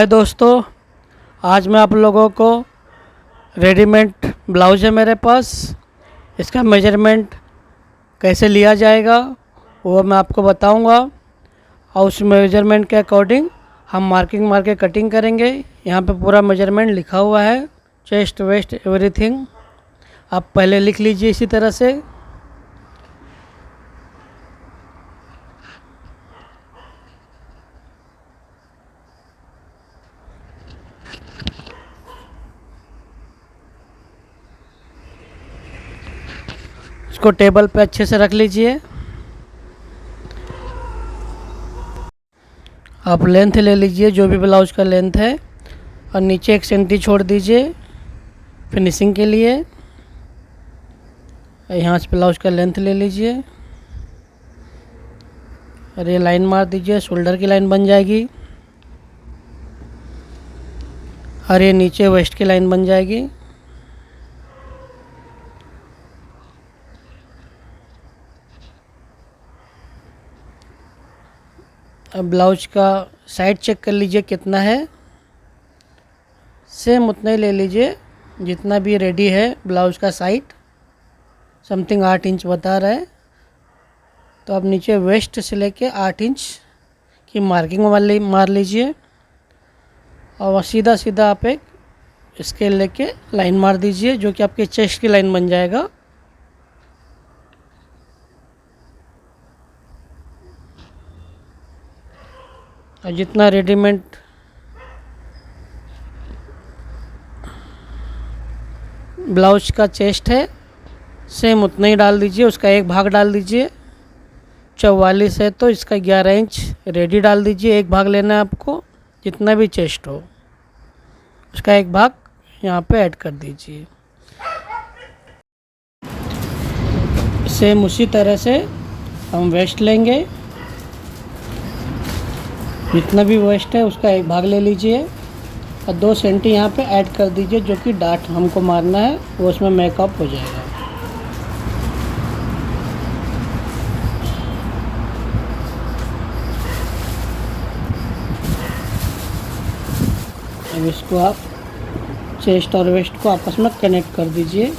हाय दोस्तों, आज मैं आप लोगों को रेडीमेड ब्लाउज है मेरे पास, इसका मेजरमेंट कैसे लिया जाएगा वो मैं आपको बताऊंगा। और उस मेजरमेंट के अकॉर्डिंग हम मार्किंग मार के कटिंग करेंगे। यहाँ पे पूरा मेजरमेंट लिखा हुआ है, चेस्ट वेस्ट एवरीथिंग। आप पहले लिख लीजिए इसी तरह से। इसको टेबल पे अच्छे से रख लीजिए। आप लेंथ ले लीजिए जो भी ब्लाउज का लेंथ है, और नीचे 1 सेंटी छोड़ दीजिए फिनिशिंग के लिए। यहाँ से ब्लाउज का लेंथ ले लीजिए और ये लाइन मार दीजिए, शोल्डर की लाइन बन जाएगी। और ये नीचे वेस्ट की लाइन बन जाएगी। अब ब्लाउज का साइड चेक कर लीजिए कितना है, सेम उतना ही ले लीजिए जितना भी रेडी है। ब्लाउज का साइड समथिंग 8 इंच बता रहा है, तो अब नीचे वेस्ट से लेके 8 इंच की मार्किंग वाली मार लीजिए। और सीधा सीधा आप एक स्केल लेके लाइन मार दीजिए जो कि आपके चेस्ट की लाइन बन जाएगा। और जितना रेडीमेड ब्लाउज का चेस्ट है सेम उतना ही डाल दीजिए, उसका एक भाग डाल दीजिए। 44 है तो इसका 11 इंच रेडी डाल दीजिए। एक भाग लेना है आपको, जितना भी चेस्ट हो उसका एक भाग यहाँ पे ऐड कर दीजिए। सेम उसी तरह से हम वेस्ट लेंगे, जितना भी वेस्ट है उसका एक भाग ले लीजिए और 2 सेंटी यहाँ पे ऐड कर दीजिए, जो कि डार्ट हमको मारना है वो उसमें मेकअप हो जाएगा। अब इसको आप चेस्ट और वेस्ट को आपस में कनेक्ट कर दीजिए।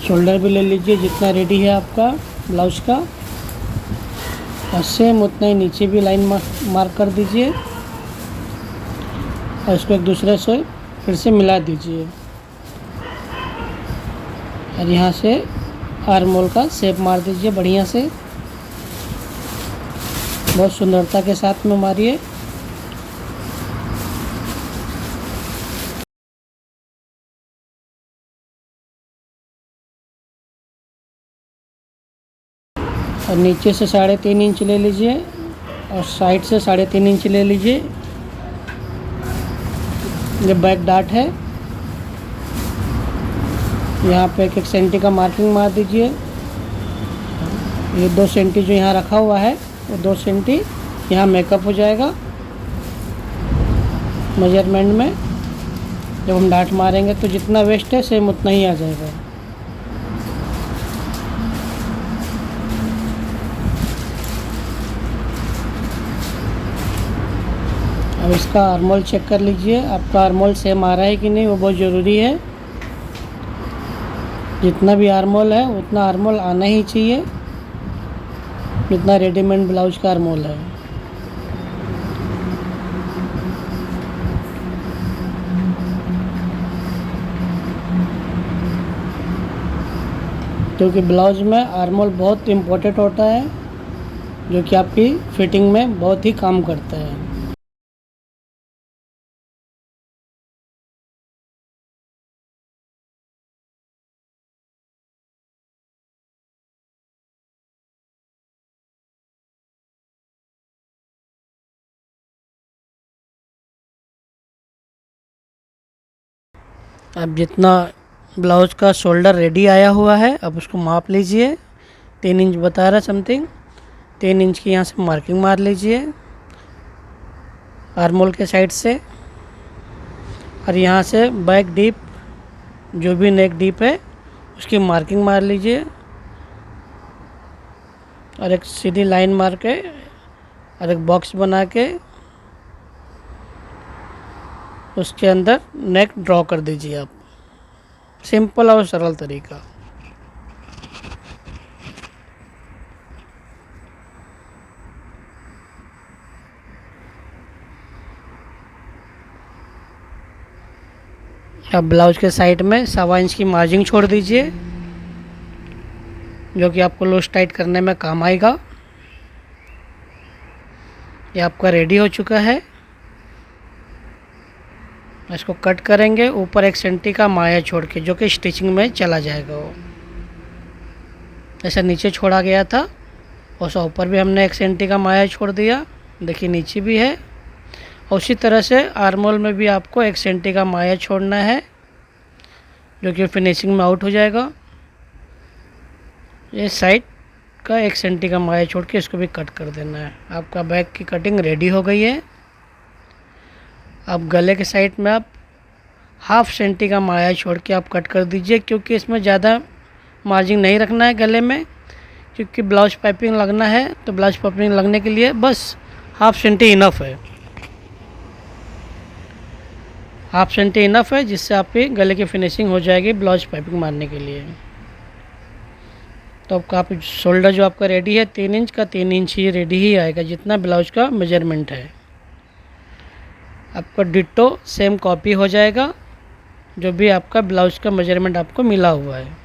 शोल्डर भी ले लीजिए जितना रेडी है आपका ब्लाउज का, और सेम उतना ही नीचे भी लाइन मार्क कर दीजिए और इसको एक दूसरे से फिर से मिला दीजिए। और यहाँ से आर्म होल का शेप मार दीजिए बढ़िया से, बहुत सुंदरता के साथ में मारिए। और नीचे से 3.5 इंच ले लीजिए और साइड से 3.5 इंच ले लीजिए। ये बैक डार्ट है, यहाँ पे 1 सेंटी का मार्किंग मार दीजिए। ये 2 सेंटी जो यहाँ रखा हुआ है वो 2 सेंटी यहाँ मेकअप हो जाएगा मेजरमेंट में। जब हम डार्ट मारेंगे तो जितना वेस्ट है सेम उतना ही आ जाएगा। अब इसका आर्मोल चेक कर लीजिए, आपका आर्मोल सेम आ रहा है कि नहीं, वो बहुत ज़रूरी है। जितना भी आर्मोल है उतना आर्मोल आना ही चाहिए जितना रेडीमेड ब्लाउज का आर्मोल है। क्योंकि ब्लाउज में आर्मोल बहुत इम्पोर्टेंट होता है, जो कि आपकी फिटिंग में बहुत ही काम करता है। अब जितना ब्लाउज का शोल्डर रेडी आया हुआ है, अब उसको माप लीजिए। 3 इंच बता रहा समथिंग, 3 इंच की यहाँ से मार्किंग मार लीजिए आर्मोल के साइड से। और यहाँ से बैक डीप जो भी नेक डीप है उसकी मार्किंग मार लीजिए। और एक सीधी लाइन मार के और एक बॉक्स बना के उसके अंदर नेक ड्रॉ कर दीजिए आप। सिंपल और सरल तरीका। अब ब्लाउज के साइड में 1.25 इंच की मार्जिन छोड़ दीजिए, जो कि आपको लूज टाइट करने में काम आएगा। ये आपका रेडी हो चुका है। इसको कट करेंगे ऊपर 1 सेंटी का माया छोड़ के, जो कि स्टिचिंग में चला जाएगा। वो ऐसा नीचे छोड़ा गया था, वैसा ऊपर भी हमने 1 सेंटी का माया छोड़ दिया। देखिए नीचे भी है। उसी तरह से आर्मोल में भी आपको 1 सेंटी का माया छोड़ना है, जो कि फिनिशिंग में आउट हो जाएगा। ये साइड का 1 सेंटी का माया छोड़ के इसको भी कट कर देना है। आपका बैक की कटिंग रेडी हो गई है। अब गले के साइड में आप 1/2 सेंटी का माया छोड़ के आप कट कर दीजिए, क्योंकि इसमें ज़्यादा मार्जिन नहीं रखना है गले में, क्योंकि ब्लाउज पाइपिंग लगना है। तो ब्लाउज पाइपिंग लगने के लिए बस 1/2 सेंटी इनफ है। 1/2 सेंटी इनफ है, जिससे आपकी गले की फिनिशिंग हो जाएगी ब्लाउज पाइपिंग मारने के लिए। तो आपका आप शोल्डर जो आपका रेडी है 3 इंच का 3 इंच ही रेडी ही आएगा, जितना ब्लाउज का मेजरमेंट है। आपका डिट्टो सेम कॉपी हो जाएगा, जो भी आपका ब्लाउज का मेजरमेंट आपको मिला हुआ है।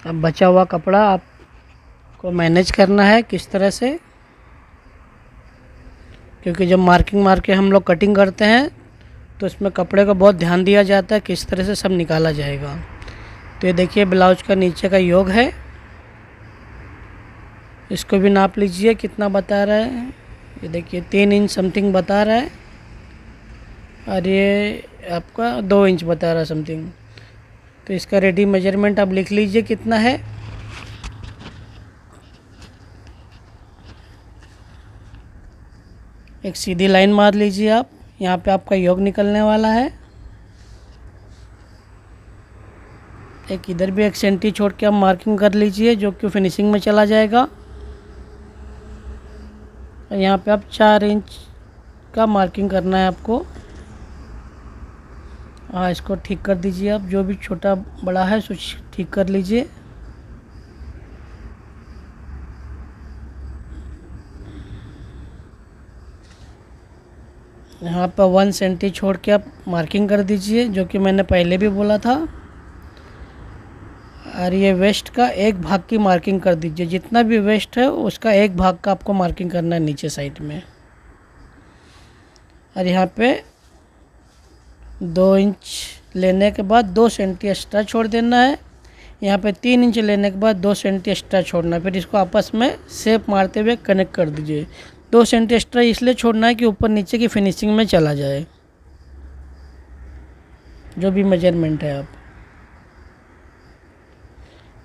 अब बचा हुआ कपड़ा आपको मैनेज करना है किस तरह से, क्योंकि जब मार्किंग मार के हम लोग कटिंग करते हैं तो इसमें कपड़े को बहुत ध्यान दिया जाता है किस तरह से सब निकाला जाएगा। तो ये देखिए ब्लाउज का नीचे का योग है, इसको भी नाप लीजिए कितना बता रहा है। ये देखिए 3 इंच समथिंग बता रहा है, और ये आपका 2 इंच बता रहा है समथिंग। तो इसका रेडी मेजरमेंट आप लिख लीजिए कितना है। एक सीधी लाइन मार लीजिए आप, यहाँ पे आपका योग निकलने वाला है। एक इधर भी 1 सेंटी छोड़ के आप मार्किंग कर लीजिए, जो कि फिनिशिंग में चला जाएगा। और यहाँ पे आप 4 इंच का मार्किंग करना है आपको। हाँ, इसको ठीक कर दीजिए आप, जो भी छोटा बड़ा है उसको ठीक कर लीजिए। यहाँ पर 1 सेंटी छोड़ के आप मार्किंग कर दीजिए, जो कि मैंने पहले भी बोला था। और ये वेस्ट का 1 भाग की मार्किंग कर दीजिए, जितना भी वेस्ट है उसका 1 भाग का आपको मार्किंग करना है नीचे साइड में। और यहाँ पे 2 इंच लेने के बाद 2 सेंटी एक्स्ट्रा छोड़ देना है। यहाँ पे 3 इंच लेने के बाद 2 सेंटी एक्स्ट्रा छोड़ना है। फिर इसको आपस में शेप मारते हुए कनेक्ट कर दीजिए। 2 सेंटी एक्स्ट्रा इसलिए छोड़ना है कि ऊपर नीचे की फिनिशिंग में चला जाए, जो भी मेजरमेंट है आप।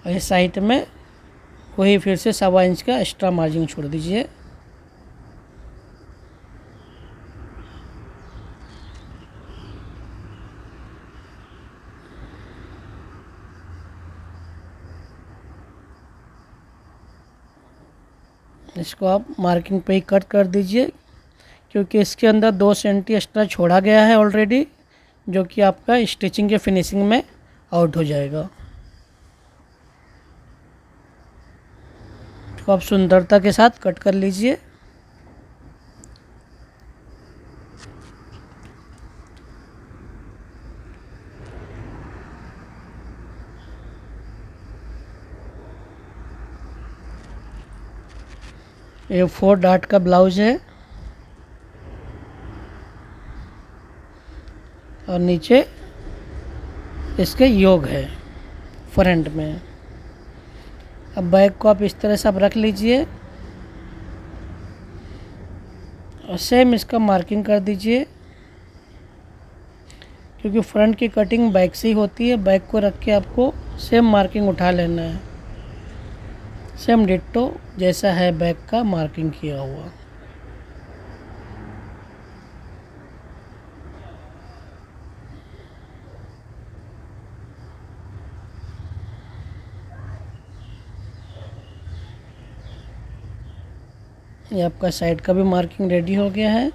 और इस साइड में वही फिर से 1.25 इंच का एक्स्ट्रा मार्जिन छोड़ दीजिए। इसको आप मार्किंग पे ही कट कर दीजिए, क्योंकि इसके अंदर 2 सेंटी एक्स्ट्रा छोड़ा गया है ऑलरेडी, जो कि आपका स्टिचिंग के फिनिशिंग में आउट हो जाएगा। इसको आप सुंदरता के साथ कट कर लीजिए। ये 4 डार्ट का ब्लाउज है, और नीचे इसके योग है फ्रंट में। अब बैक को आप इस तरह से आप रख लीजिए, और सेम इसका मार्किंग कर दीजिए, क्योंकि फ्रंट की कटिंग बैक से ही होती है। बैक को रख के आपको सेम मार्किंग उठा लेना है, सेम डिट्टो जैसा है बैक का मार्किंग किया हुआ। ये आपका साइड का भी मार्किंग रेडी हो गया है।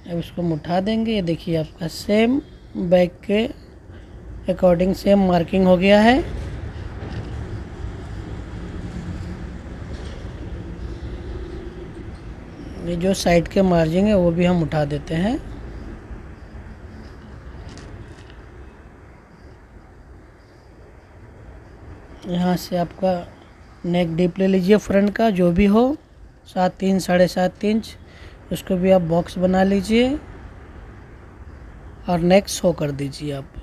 अब इसको हम उठा देंगे। ये देखिए आपका सेम बैक के अकॉर्डिंग सेम मार्किंग हो गया है। ये जो साइड के मार्जिन है वो भी हम उठा देते हैं। यहाँ से आपका नेक डीप ले लीजिए फ्रंट का, जो भी हो 7 इंच 7.5 इंच, उसको भी आप बॉक्स बना लीजिए और नेक शो कर दीजिए आप।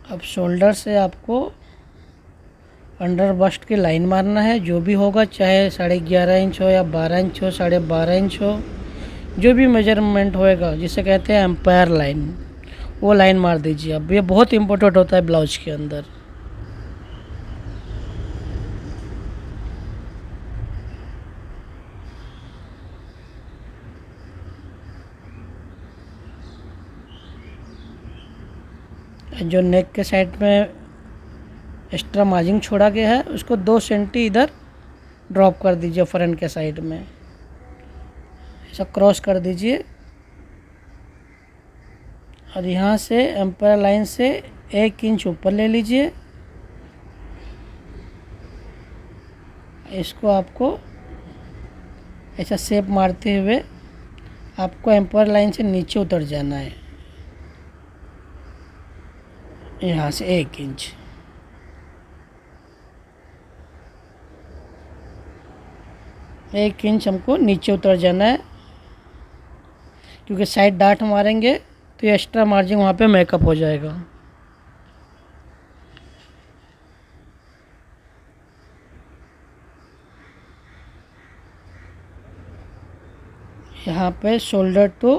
अब शोल्डर से आपको अंडर बस्ट की लाइन मारना है। जो भी होगा, चाहे 11.5 इंच हो या 12 इंच हो, 12.5 इंच हो, जो भी मेजरमेंट होएगा जिसे कहते हैं एम्पायर लाइन, वो लाइन मार दीजिए। अब ये बहुत इम्पोर्टेंट होता है ब्लाउज के अंदर। जो नेक के साइड में एक्स्ट्रा मार्जिन छोड़ा गया है उसको 2 सेंटी इधर ड्रॉप कर दीजिए फ्रंट के साइड में, ऐसा क्रॉस कर दीजिए। और यहाँ से एम्पायर लाइन से 1 इंच ऊपर ले लीजिए। इसको आपको ऐसा शेप मारते हुए आपको एम्पायर लाइन से नीचे उतर जाना है, यहाँ से 1 इंच। एक इंच हमको नीचे उतर जाना है, क्योंकि साइड डार्ट मारेंगे तो ये एक्स्ट्रा मार्जिन वहाँ पे मेकअप हो जाएगा। यहाँ पे शोल्डर टू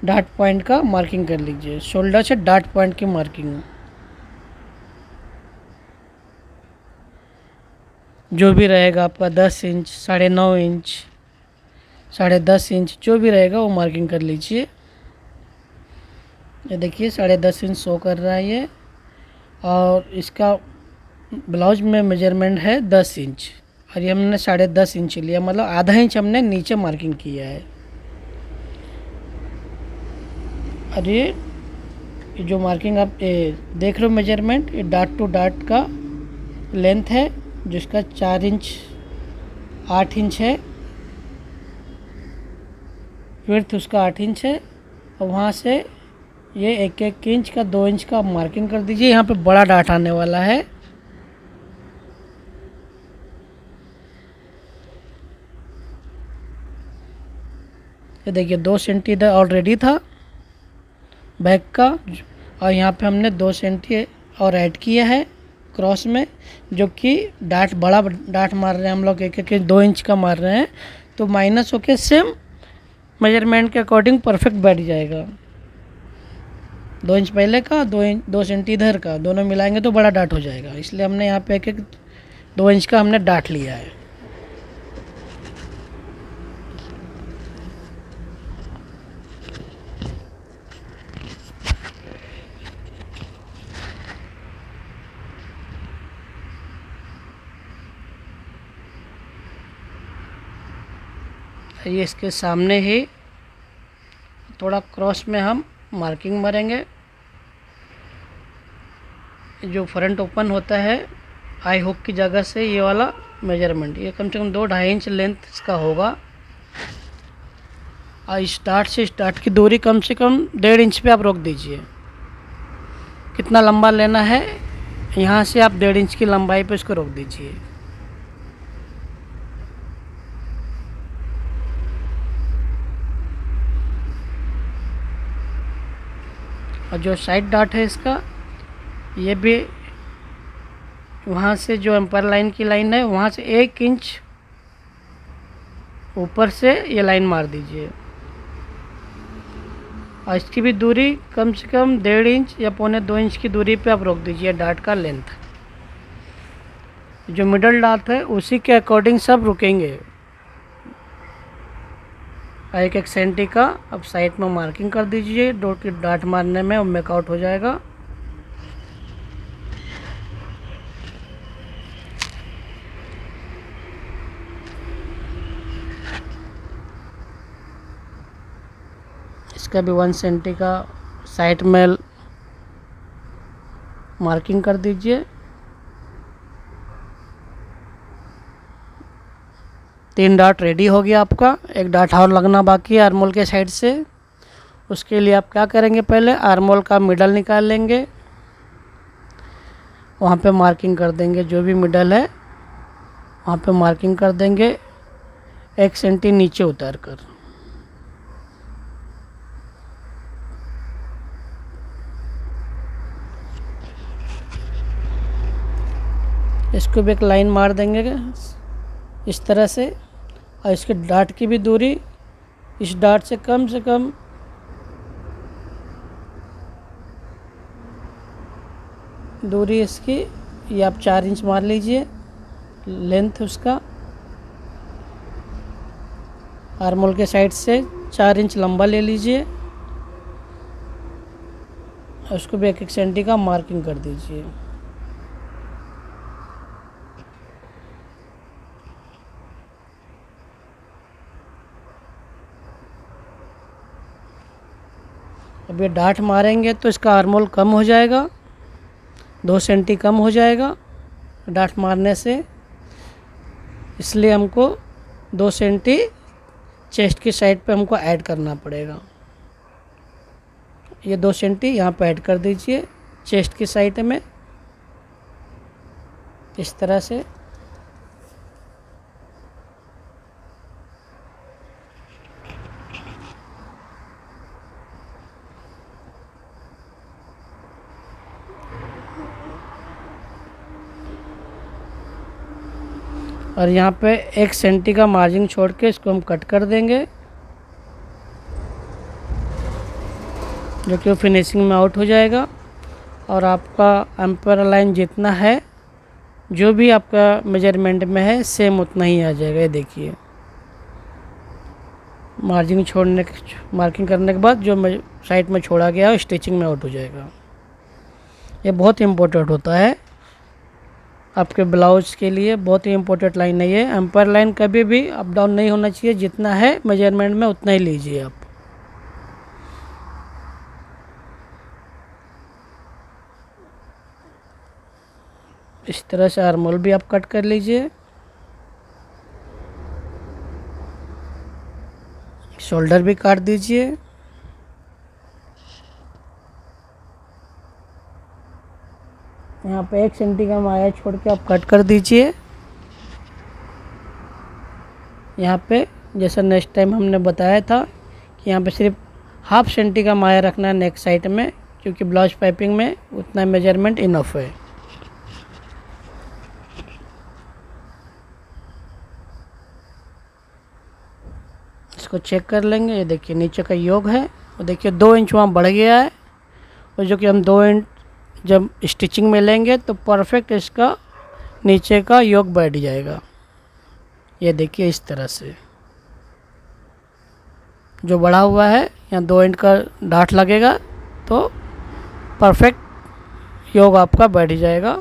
डार्ट पॉइंट का मार्किंग कर लीजिए। शोल्डर से डार्ट पॉइंट की मार्किंग जो भी रहेगा आपका 10 इंच, 9.5 इंच, 10.5 इंच, जो भी रहेगा वो मार्किंग कर लीजिए। ये देखिए 10.5 इंच शो कर रहा है ये, और इसका ब्लाउज में मेजरमेंट है 10 इंच, और ये हमने 10.5 इंच लिया, मतलब आधा इंच हमने नीचे मार्किंग किया है। और ये जो मार्किंग आप देख रहे हो मेजरमेंट, ये डार्ट टू डार्ट का लेंथ है, जिसका 4 इंच 8 इंच है, विड्थ उसका 8 इंच है। और वहाँ से ये 1 इंच का 2 इंच का मार्किंग कर दीजिए। यहाँ पे बड़ा डार्ट आने वाला है। ये देखिए 2 सेंटी इधर ऑलरेडी था बैक का, और यहाँ पे हमने 2 सेंटी और ऐड किया है क्रॉस में, जो कि बड़ा डार्ट मार रहे हैं हम लोग, 2 इंच का मार रहे हैं, तो माइनस होके सेम मेजरमेंट के अकॉर्डिंग परफेक्ट बैठ जाएगा। 2 इंच पहले का, 2 सेंटी इधर का, दोनों मिलाएंगे तो बड़ा डार्ट हो जाएगा। इसलिए हमने यहाँ पे 2 इंच का हमने डार्ट लिया है। ये इसके सामने ही थोड़ा क्रॉस में हम मार्किंग मारेंगे। जो फ्रंट ओपन होता है आई हुक की जगह से, ये वाला मेजरमेंट ये कम से कम 2-2.5 इंच लेंथ इसका होगा। और स्टार्ट की दूरी कम से कम 1.5 इंच पे आप रोक दीजिए। कितना लंबा लेना है, यहाँ से आप 1.5 इंच की लंबाई पे इसको रोक दीजिए। और जो साइड डाट है इसका, ये भी वहाँ से जो एम्पायर लाइन की लाइन है वहाँ से 1 इंच ऊपर से ये लाइन मार दीजिए। और इसकी भी दूरी कम से कम 1.5 इंच या 1.25 इंच की दूरी पे आप रोक दीजिए डाट का लेंथ। जो मिडल डाट है उसी के अकॉर्डिंग सब रुकेंगे। 1 सेंटी का अब साइड में मार्किंग कर दीजिए, डॉट की डाट मारने में मेकआउट हो जाएगा। इसका भी 1 सेंटी का साइड में मार्किंग कर दीजिए। 3 डाट रेडी हो गया आपका। 1 डाट और लगना बाकी है आर्मोल के साइड से। उसके लिए आप क्या करेंगे, पहले आर्मोल का मिडल निकाल लेंगे, वहाँ पे मार्किंग कर देंगे। जो भी मिडल है वहाँ पे मार्किंग कर देंगे 1 सेंटी नीचे उतार कर। इसको भी एक लाइन मार देंगे इस तरह से। और इसके डाट की भी दूरी इस डाट से कम दूरी इसकी, ये आप 4 इंच मार लीजिए लेंथ उसका। आर्मोल के साइड से 4 इंच लंबा ले लीजिए। उसको भी 1 सेंटी का मार्किंग कर दीजिए। अब ये डाट मारेंगे तो इसका आर्मोल कम हो जाएगा, 2 सेंटी कम हो जाएगा डाट मारने से। इसलिए हमको 2 सेंटी चेस्ट की साइड पे हमको ऐड करना पड़ेगा। ये 2 सेंटी यहाँ पे ऐड कर दीजिए चेस्ट की साइड में इस तरह से। और यहाँ पे 1 सेंटी का मार्जिन छोड़ के इसको हम कट कर देंगे, जो कि फिनिशिंग में आउट हो जाएगा। और आपका एम्पायर लाइन जितना है, जो भी आपका मेजरमेंट में है, सेम उतना ही आ जाएगा। ये देखिए मार्जिन छोड़ने मार्किंग करने के बाद जो साइड में छोड़ा गया है स्टिचिंग में आउट हो जाएगा। ये बहुत इम्पोर्टेंट होता है आपके ब्लाउज के लिए, बहुत ही इम्पोर्टेंट लाइन है ये। एम्पायर लाइन कभी भी अप डाउन नहीं होना चाहिए, जितना है मेजरमेंट में उतना ही लीजिए आप। इस तरह से आर्मोल भी आप कट कर लीजिए। शोल्डर भी काट दीजिए। यहाँ पे 1 सेंटी का माया छोड़ के आप कट कर दीजिए। यहाँ पे जैसा नेक्स्ट टाइम हमने बताया था कि यहाँ पे सिर्फ 1/2 सेंटी का माया रखना है नेक साइड में, क्योंकि ब्लाउज पाइपिंग में उतना मेजरमेंट इनफ है। इसको चेक कर लेंगे। ये देखिए नीचे का योग है, और देखिए 2 इंच वहाँ बढ़ गया है, और जो कि हम 2 इंच जब स्टिचिंग में लेंगे तो परफेक्ट इसका नीचे का योग बैठ जाएगा। ये देखिए इस तरह से जो बढ़ा हुआ है, यहाँ 2 इंच का डाट लगेगा तो परफेक्ट योग आपका बैठ जाएगा।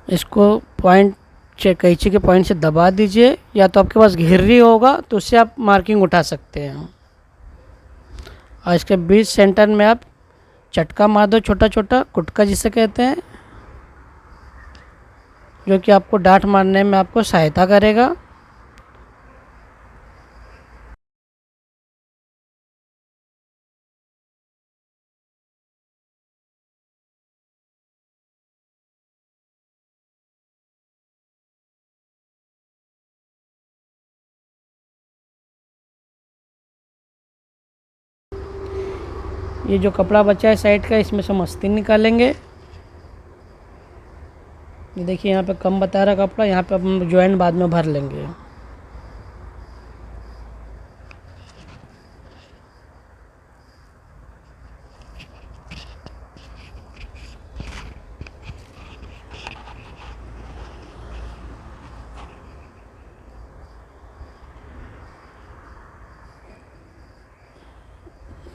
इसको पॉइंट कैंची के पॉइंट से दबा दीजिए, या तो आपके पास घिर्री होगा तो उससे आप मार्किंग उठा सकते हैं। और इसके बीच सेंटर में आप चटका मार दो, छोटा छोटा कुटका जिसे कहते हैं, जो कि आपको डाट मारने में आपको सहायता करेगा। ये जो कपड़ा बचा है साइड का, इसमें से हम आस्तीन निकालेंगे। ये देखिए यहाँ पे कम बता रहा कपड़ा, यहाँ पे हम जॉइंट बाद में भर लेंगे।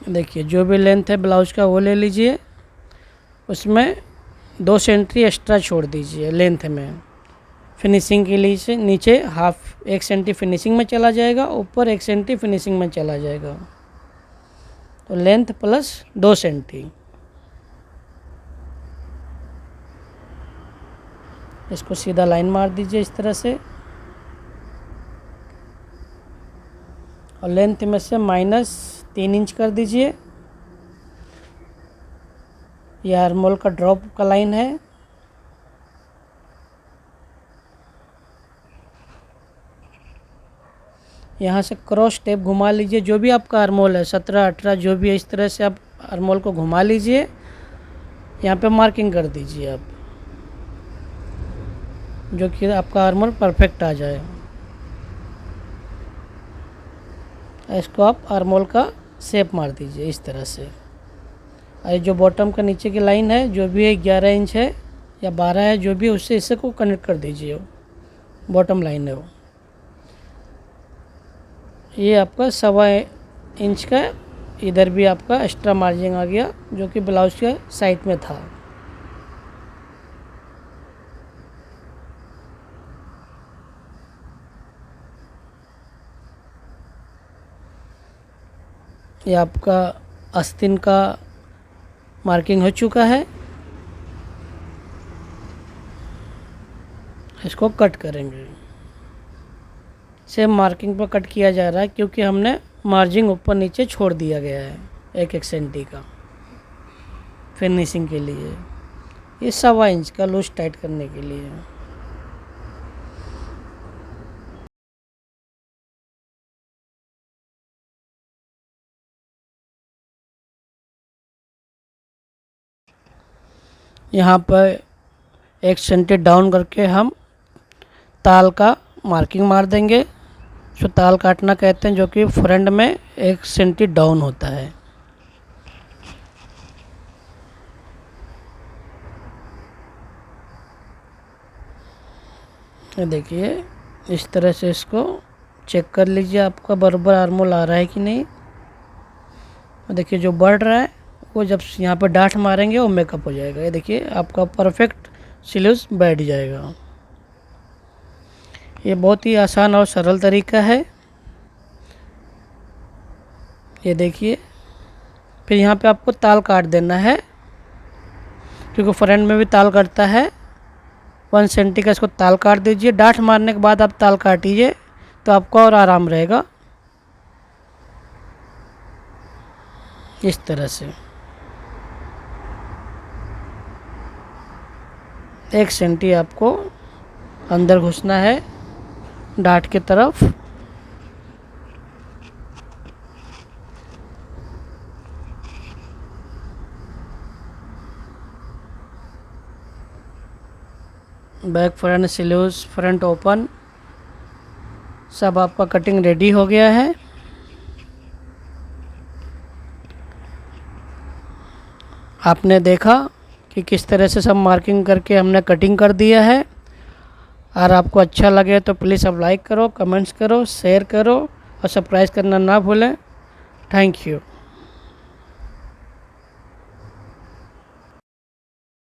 देखिए जो भी लेंथ है ब्लाउज का वो ले लीजिए, उसमें 2 सेंटी एक्स्ट्रा छोड़ दीजिए लेंथ में। फिनिशिंग के लिए से नीचे 1 सेंटी फिनिशिंग में चला जाएगा, ऊपर 1 सेंटी फिनिशिंग में चला जाएगा, तो लेंथ प्लस 2 सेंटी। इसको सीधा लाइन मार दीजिए इस तरह से, और लेंथ में से -3 इंच कर दीजिए। यह आर्मोल का ड्रॉप का लाइन है। यहाँ से क्रॉस टेप घुमा लीजिए, जो भी आपका आर्मोल है 17, 18 जो भी है, इस तरह से आप आर्मोल को घुमा लीजिए। यहाँ पे मार्किंग कर दीजिए आप, जो कि आपका आर्मोल परफेक्ट आ जाए। इसको आप आर्मोल का शेप मार दीजिए इस तरह से। और जो बॉटम का नीचे की लाइन है, जो भी है 11 इंच है या 12 है, जो भी है उससे इससे को कनेक्ट कर दीजिए। बॉटम लाइन है वो, ये आपका 1.25 इंच का इधर भी आपका एक्स्ट्रा मार्जिन आ गया, जो कि ब्लाउज के साइड में था। ये आपका आस्तीन का मार्किंग हो चुका है। इसको कट करेंगे, सेम मार्किंग पर कट किया जा रहा है, क्योंकि हमने मार्जिन ऊपर नीचे छोड़ दिया गया है 1 सेंटी का फिनिशिंग के लिए। ये 1.25 इंच का लूज टाइट करने के लिए। यहाँ पर 1 सेंटी डाउन करके हम ताल का मार्किंग मार देंगे, जो ताल काटना कहते हैं, जो कि फ्रंट में 1 सेंटी डाउन होता है। ये देखिए इस तरह से इसको चेक कर लीजिए, आपका बराबर आर्मोल आ रहा है कि नहीं। देखिए जो बढ़ रहा है वो जब यहाँ पर डांठ मारेंगे वो मेकअप हो जाएगा। ये देखिए आपका परफेक्ट स्लीव्स बैठ जाएगा। ये बहुत ही आसान और सरल तरीका है। ये देखिए, फिर यहाँ पे आपको ताल काट देना है, क्योंकि फ्रंट में भी ताल कटता है। 1 सेंटी का इसको ताल काट दीजिए। डांठ मारने के बाद आप ताल काटिए, तो आपको और आराम रहेगा। इस तरह से 1 सेंटी आपको अंदर घुसना है डांठ की तरफ। Back front sleeves front open सब आपका कटिंग रेडी हो गया है। आपने देखा कि किस तरह से सब मार्किंग करके हमने कटिंग कर दिया है। और आपको अच्छा लगे तो प्लीज़ आप लाइक करो, कमेंट्स करो, शेयर करो और सब्सक्राइब करना ना भूलें। Thank you.